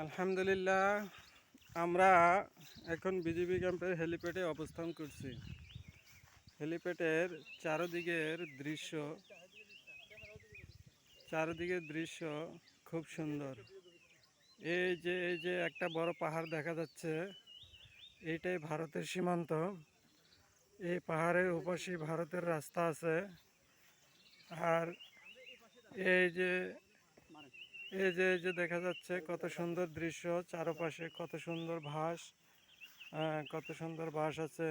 আলহামদুলিল্লাহ, আমরা এখন বিজিবি ক্যাম্পের হেলিপ্যাডে অবস্থান করছি। হেলিপ্যাডের চারদিকের দৃশ্য খুব সুন্দর। এই যে একটা বড় পাহাড় দেখা যাচ্ছে, এইটাই ভারতের সীমান্ত। এই পাহাড়ের ওপাশে ভারতের রাস্তা আছে। আর এই যে এই যে দেখা যাচ্ছে কত সুন্দর দৃশ্য, চারপাশে কত সুন্দর বাঁশ আছে।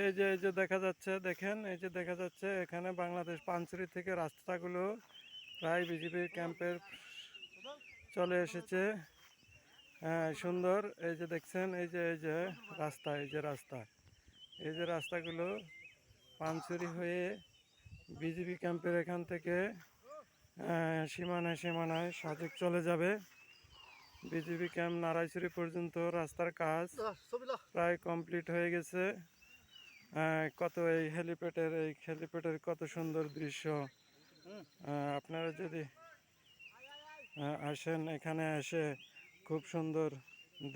এই যে দেখা যাচ্ছে, দেখেন, এই যে দেখা যাচ্ছে এখানে বাংলাদেশ পানচুরি থেকে রাস্তাগুলো প্রায় বিজিবির ক্যাম্পের চলে এসেছে। সুন্দর। এই যে দেখছেন, এই যে রাস্তাগুলো পানচুরি হয়ে বিজিবি ক্যাম্পের এখান থেকে সীমানায় সাজেক চলে যাবে। বিজিবি ক্যাম্প নারাইছড়ি পর্যন্ত রাস্তার কাজ প্রায় কমপ্লিট হয়ে গেছে। এই হেলিপ্যাডের কত সুন্দর দৃশ্য। আপনারা যদি আসেন, এখানে এসে খুব সুন্দর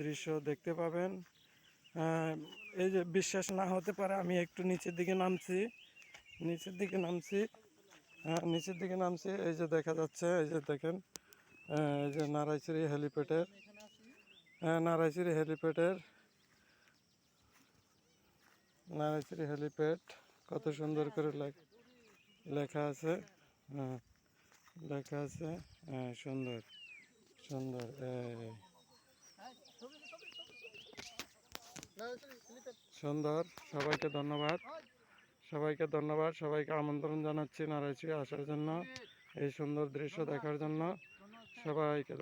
দৃশ্য দেখতে পাবেন। এই যে বিশ্বাস না হতে পারে, আমি একটু নিচের দিকে নামছি। এই যে দেখা যাচ্ছে, এই যে দেখেন, এই যে নারাইছড়ি হেলিপ্যাড কত সুন্দর করে লেখা আছে। সুন্দর সুন্দর। সুন্দর। সবাইকে ধন্যবাদ, সবাইকে আমন্ত্রণ জানাচ্ছি নারাইছড়ি আসার জন্য, এই সুন্দর দৃশ্য দেখার জন্য। সবাইকে